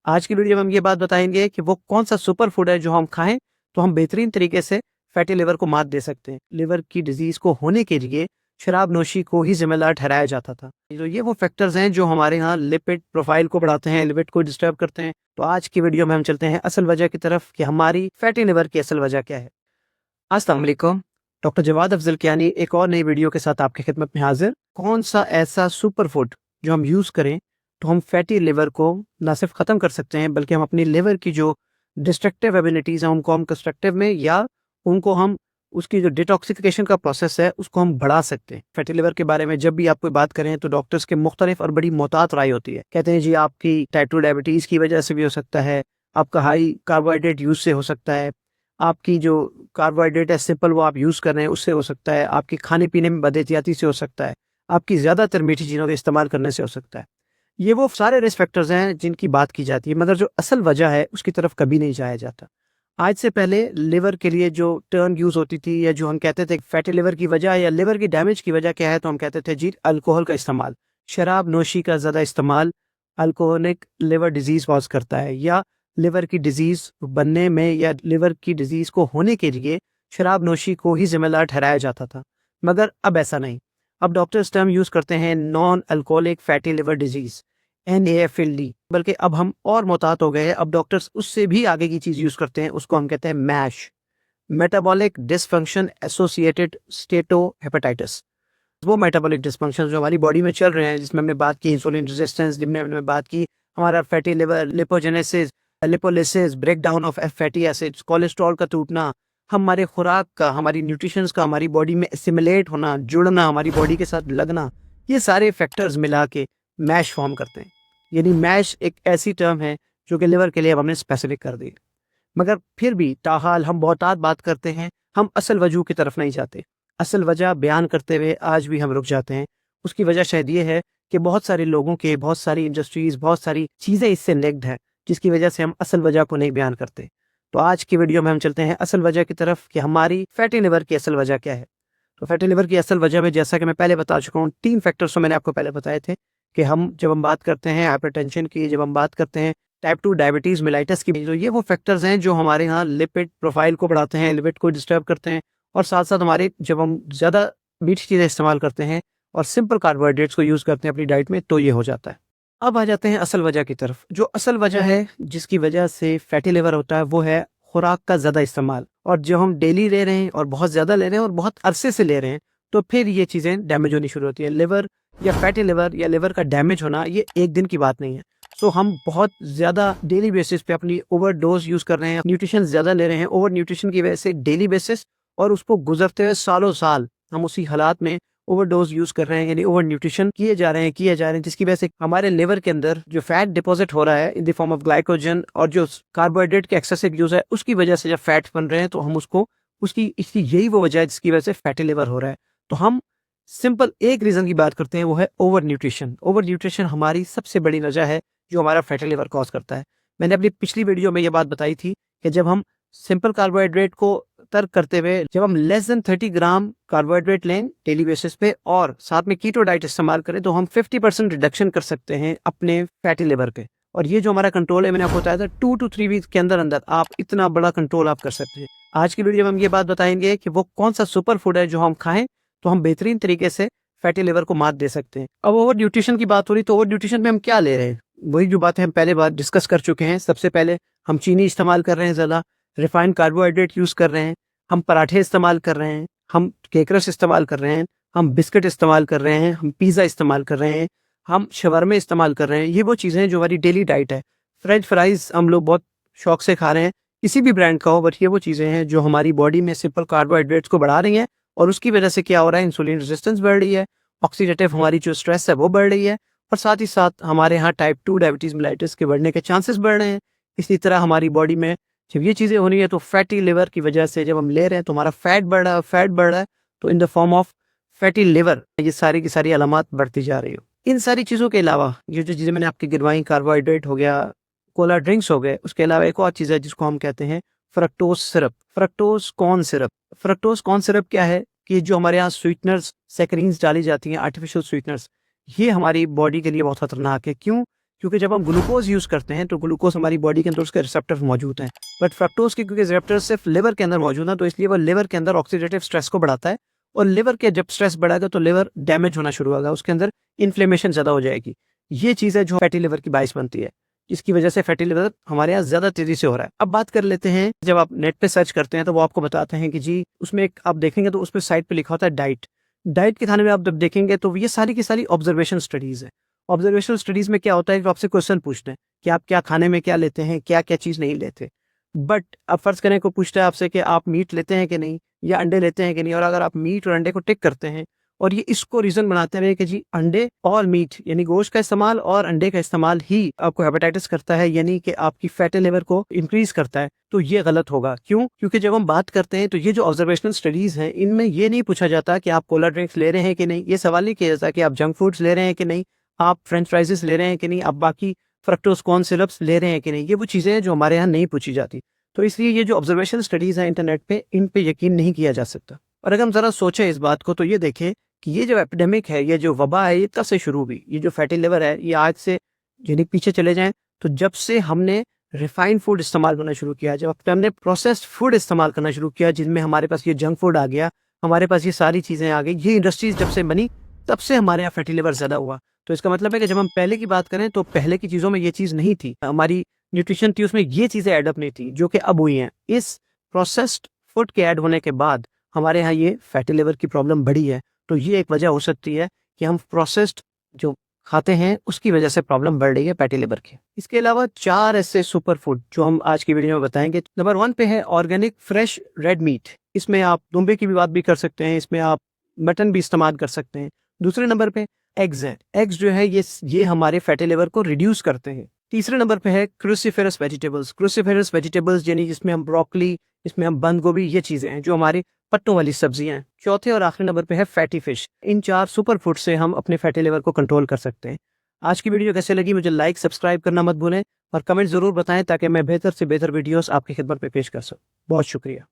आज की वीडियो में हम ये बात बताएंगे कि वो कौन सा सुपर फूड है जो हम खाएं तो हम बेहतरीन तरीके से फैटी लिवर को मात दे सकते हैं। लिवर की डिजीज को होने के लिए शराब नोशी को ही जिम्मेदार ठहराया जाता था। तो ये वो फैक्टर्स हैं जो हमारे यहाँ लिपिड प्रोफाइल को बढ़ाते हैं, लिपिड को डिस्टर्ब करते हैं। तो आज की वीडियो में हम चलते हैं असल वजह की तरफ कि हमारी फैटी लिवर की असल वजह क्या है। अस्सलाम वालेकुम, डॉक्टर जवाद अफजल कियानी एक और नई वीडियो के साथ आपकी खिदमत में हाजिर। कौन सा ऐसा सुपर फूड जो हम यूज़ करें तो हम फैटी लिवर को ना सिर्फ ख़त्म कर सकते हैं बल्कि हम अपनी लिवर की जो डिस्ट्रक्टिव एबिलिटीज़ हैं उनको हम कंस्ट्रक्टिव में या उनको हम उसकी जो डिटॉक्सिफिकेशन का प्रोसेस है उसको हम बढ़ा सकते हैं। फैटी लिवर के बारे में जब भी आप कोई बात करें तो डॉक्टर्स के मुख्तलिफ और बड़ी मोहतात राय होती है। कहते हैं जी आपकी टाइप 2 डायबिटीज़ की वजह से भी हो सकता है, आपका हाई कार्बोहाइड्रेट यूज से हो सकता है, आपकी जो कार्बोहाइड्रेट है सिंपल वो आप यूज़ कर रहे हैं उससे हो सकता है, आपके खाने पीने में बदएहतियाती से हो सकता है, आपकी ज़्यादातर मीठी चीज़ों का इस्तेमाल करने से हो सकता है। ये वो सारे रिस्क फैक्टर्स हैं जिनकी बात की जाती है, मगर जो असल वजह है उसकी तरफ कभी नहीं जाया जाता। आज से पहले लिवर के लिए जो टर्म यूज़ होती थी या जो हम कहते थे फैटी लिवर की वजह या लिवर की डैमेज की वजह क्या है, तो हम कहते थे जी अल्कोहल का इस्तेमाल, शराब नोशी का ज़्यादा इस्तेमाल अल्कोहलिक लिवर डिजीज़ कॉज करता है, या लिवर की डिजीज़ बनने में या लिवर की डिजीज़ को होने के लिए शराब नोशी को ही जिम्मेदार ठहराया जाता था। मगर अब ऐसा नहीं। अब डॉक्टर्स टर्म यूज़ करते हैं non alcoholic fatty liver disease, NAFLD। बल्कि अब हम और मोहतात हो गए हैं, अब डॉक्टर्स उससे भी आगे की चीज़ यूज़ करते हैं, उसको हम कहते हैं MASH, metabolic dysfunction associated steatohepatitis. वो मेटाबॉलिक डिसफंक्शन जो हमारी बॉडी में चल रहे हैं, जिसमें हमने बात की इंसुलिन रेजिस्टेंस, जिसमें हमने बात की हमारा fatty liver, lipogenesis, lipolysis, breakdown of fatty acids, cholesterol का टूटना, हमारे खुराक का, हमारी न्यूट्रिशंस का हमारी बॉडी में एसिमिलेट होना, जुड़ना, हमारी बॉडी के साथ लगना, ये सारे फैक्टर्स मिला के मैश फॉर्म करते हैं। यानी मैश एक ऐसी टर्म है जो कि लिवर के लिए अब हमने स्पेसिफिक कर दी। मगर फिर भी ताहाल हम बहुतात बात करते हैं, हम असल वजह की तरफ नहीं जाते। असल वजह बयान करते हुए आज भी हम रुक जाते हैं। उसकी वजह शायद ये है कि बहुत सारे लोगों के, बहुत सारी इंडस्ट्रीज, बहुत सारी चीज़ें इससे लिंक्ड हैं, जिसकी वजह से हम असल वजह को नहीं बयान करते। तो आज की वीडियो में हम चलते हैं असल वजह की तरफ कि हमारी फैटी लिवर की असल वजह क्या है। तो फैटी लिवर की असल वजह में जैसा कि मैं पहले बता चुका हूँ, 3 फैक्टर्स तो मैंने आपको पहले बताए थे कि जब हम बात करते हैं हाइपरटेंशन की, जब हम बात करते हैं टाइप 2 डायबिटीज़ मिलाइटिस की, तो ये वो फैक्टर्स हैं जो हमारे यहाँ लिपिड प्रोफाइल को बढ़ाते हैं, लिपिड को डिस्टर्ब करते हैं, और साथ साथ हमारे जब हम ज़्यादा मीठी चीज़ें इस्तेमाल करते हैं और सिंपल कार्बोहाइड्रेट्स को यूज़ करते हैं अपनी डाइट में, तो ये हो जाता है। अब आ जाते हैं असल वजह की तरफ। जो असल वजह है जिसकी वजह से फैटी लिवर होता है वो है खुराक का ज़्यादा इस्तेमाल, और जो हम डेली ले रहे हैं और बहुत ज़्यादा ले रहे हैं और बहुत अरसे से ले रहे हैं, तो फिर ये चीज़ें डैमेज होनी शुरू होती है। लिवर या फैटी लिवर या लिवर का डैमेज होना ये एक दिन की बात नहीं है। सो हम बहुत ज़्यादा डेली बेसिस पे अपनी ओवर डोज यूज़ कर रहे हैं, न्यूट्रिशन ज़्यादा ले रहे हैं, ओवर न्यूट्रिशन की वजह से डेली बेसिस, और उसको गुजरते हुए सालों साल हम उसी हालात में ओवरडोज यूज़ कर रहे हैं, यानी ओवर न्यूट्रिशन किए जा रहे हैं, जिसकी वजह से हमारे लिवर के अंदर जो फैट डिपॉजिट हो रहा है in the form of glycogen, और जो कार्बोहाइड्रेट के एक्सेसिव यूज़ है उसकी वजह से जब फैट बन रहे हैं तो हम उसको इसकी यही वो वजह है जिसकी वजह से फैटी लिवर हो रहा है। तो हम सिंपल एक रीज़न की बात करते हैं, वो है ओवर न्यूट्रिशन। ओवर न्यूट्रिशन हमारी सबसे बड़ी वजह है जो हमारा फैटी लिवर कॉज करता है। मैंने अपनी पिछली वीडियो में ये बात बताई थी कि जब हम सिंपल कार्बोहाइड्रेट को तर्क करते हुए जब हम लेस देन 30 ग्राम कार्बोहाइड्रेट लें डेली बेसिस पे और साथ में कीटो डाइट इस्तेमाल करें, तो हम 50% रिडक्शन कर सकते हैं अपने फैटी लिवर पे। और ये जो हमारा कंट्रोल है, मैंने आपको बताया था 2 to 3 वीक्स के अंदर अंदर आप इतना बड़ा कंट्रोल आप कर सकते हैं। आज की वीडियो में हम ये बात बताएंगे कि वो कौन सा सुपर फूड है जो हम खाएं तो हम बेहतरीन तरीके से फैटी लिवर को मात दे सकते हैं। अब ओवर न्यूट्रिशन की बात हो रही, तो ओवर न्यूट्रिशन में हम क्या ले रहे हैं, वही जो बातें हम पहले बार डिस्कस कर चुके हैं। सबसे पहले हम चीनी इस्तेमाल कर रहे हैं, ज़्यादा रिफाइंड कार्बोहाइड्रेट यूज़ कर रहे हैं, हम पराठे इस्तेमाल कर रहे हैं, हम केकरस इस्तेमाल कर रहे हैं, हम बिस्किट इस्तेमाल कर रहे हैं, हम पिज़्ज़ा इस्तेमाल कर रहे हैं, हम शवरमे इस्तेमाल कर रहे हैं। ये वो चीज़ें हैं जो हमारी डेली डाइट है। फ्रेंच फ्राइज़ हम लोग बहुत शौक से खा रहे हैं, किसी भी ब्रांड का हो, बट ये वो चीज़ें हैं जो हमारी बॉडी में सिंपल कार्बोहाइड्रेट्स को बढ़ा रही हैं, और उसकी वजह से क्या हो रहा है, इंसुलिन रेजिस्टेंस बढ़ रही है, ऑक्सीडेटिव हमारी जो स्ट्रेस है वो बढ़ रही है, और साथ ही साथ हमारे यहाँ टाइप 2 डायबिटीज़ मिलाइटिस के बढ़ने के चांसेस बढ़ रहे हैं। इसी तरह हमारी बॉडी में जब ये चीज़ें हो रही है तो फैटी लिवर की वजह से जब हम ले रहे हैं तो हमारा फैट बढ़ रहा है, तो in the form of fatty liver ये सारी की सारी अलामात बढ़ती जा रही हो। इन सारी चीज़ों के अलावा ये जो चीज़ें मैंने आपकी गिनवाई, कार्बोहाइड्रेट हो गया, कोला ड्रिंक्स हो गए, उसके अलावा एक और चीज़ है जिसको हम कहते हैं fructose syrup, fructose corn syrup. Fructose corn syrup क्या है कि जो हमारे यहाँ स्वीटनर्स, सैकरीन्स डाली जाती हैं, आर्टिफिशियल स्वीटनर्स, ये हमारी बॉडी के लिए बहुत खतरनाक है। क्यों? क्योंकि जब हम ग्लूकोज यूज करते हैं तो ग्लूकोज हमारी बॉडी के अंदर उसके रिसेप्टर मौजूद हैं, बट फ्रक्टोज के क्योंकि रिसेप्टर सिर्फ लिवर के अंदर मौजूद है, तो इसलिए वो लिवर के अंदर ऑक्सीडेटिव स्ट्रेस को बढ़ाता है, और लिवर के जब स्ट्रेस बढ़ेगा तो लिवर डैमेज होना शुरू होगा, उसके अंदर इन्फ्लेमेशन ज्यादा हो जाएगी। ये चीज है जो फैटी लिवर की बाइस बनती है, जिसकी वजह से फैटी लिवर हमारे यहाँ ज्यादा तेजी से हो रहा है। अब बात कर लेते हैं, जब आप नेट पे सर्च करते हैं तो वो आपको बताते हैं कि जी उसमें एक आप देखेंगे तो उसमें साइट पे लिखा होता है डाइट। डाइट के खाने में आप जब देखेंगे तो ये सारी की सारी ऑब्जर्वेशन स्टडीज है। ऑब्जर्वेशनल स्टडीज में क्या होता है कि आपसे क्वेश्चन पूछते हैं कि आप क्या खाने में क्या लेते हैं, क्या क्या चीज नहीं लेते। बट अब फर्ज करें को पूछता है आपसे कि आप मीट लेते हैं कि नहीं, या अंडे लेते हैं कि नहीं, और अगर आप मीट और अंडे को टिक करते हैं और ये इसको रीजन बनाते हैं कि जी अंडे और मीट यानी गोश्त का इस्तेमाल और अंडे का इस्तेमाल ही आपको हेपेटाइटिस करता है, यानी कि आपकी फैटी लिवर को इंक्रीज करता है, तो ये गलत होगा। क्यों? क्योंकि जब हम बात करते हैं तो ये जो ऑब्जर्वेशनल स्टडीज हैं इनमें ये नहीं पूछा जाता कि आप कोला ड्रिंक्स ले रहे हैं कि नहीं, ये सवाल नहीं किया जाता कि आप जंक फूड्स ले रहे हैं कि नहीं, आप फ्रेंच फ्राइजेस ले रहे हैं कि नहीं, आप बाकी फ्रक्टोज कॉर्न सिरप्स ले रहे हैं कि नहीं। ये वो चीजें हैं जो हमारे यहाँ नहीं पूछी जाती। तो इसलिए ये जो ऑब्जर्वेशन स्टडीज हैं इंटरनेट पे, इन पे यकीन नहीं किया जा सकता। और अगर हम जरा सोचें इस बात को तो ये देखें कि ये जो एपिडेमिक है, ये जो वबा है, ये कब से शुरू हुई। ये जो फैटी लिवर है ये आज से यानी पीछे चले जाएं तो जब से हमने रिफाइंड फूड इस्तेमाल करना शुरू किया, जब हमने प्रोसेस्ड फूड इस्तेमाल करना शुरू किया, जिनमें हमारे पास ये जंक फूड आ गया, हमारे पास ये सारी चीजें आ गई, ये इंडस्ट्रीज जब से बनी तब से हमारे यहाँ फैटी लिवर ज्यादा हुआ। तो इसका मतलब है कि जब हम पहले की बात करें तो पहले की चीजों में ये चीज नहीं थी, हमारी न्यूट्रिशन थी उसमें ये चीजें एडअप नहीं थी जो कि अब हुई हैं। इस प्रोसेस्ड फूड के ऐड होने के बाद हमारे यहाँ ये फैटी लिवर की प्रॉब्लम बढ़ी है। तो ये एक वजह हो सकती है कि हम प्रोसेस्ड जो खाते हैं उसकी वजह से प्रॉब्लम बढ़ रही है फैटी लिवर की। इसके अलावा 4 ऐसे सुपर फूड जो हम आज की वीडियो में बताएंगे। नंबर 1 पे है ऑर्गेनिक फ्रेश रेड मीट। इसमें आप दुम्बे की भी बात भी कर सकते हैं, इसमें आप मटन भी इस्तेमाल कर सकते हैं। दूसरे नंबर पे एग्स है। एग्स जो है ये हमारे फैटी लिवर को रिड्यूस करते हैं। तीसरे नंबर पे है क्रूसीफेरस वेजिटेबल्स। क्रूसीफेरस वेजिटेबल्स यानी जिसमें हम ब्रोकली, इसमें हम बंद गोभी, ये चीजें हैं जो हमारे पत्तों वाली सब्जियां हैं। चौथे और आखिरी नंबर पे है फैटी फिश। इन 4 सुपर फूड से हम अपने फैटी लिवर को कंट्रोल कर सकते हैं। आज की वीडियो कैसे लगी मुझे लाइक सब्सक्राइब करना मत भूलें और कमेंट जरूर बताएं ताकि मैं बेहतर से बेहतर वीडियोस आपकी खिदमत में पेश कर सकूं। बहुत शुक्रिया।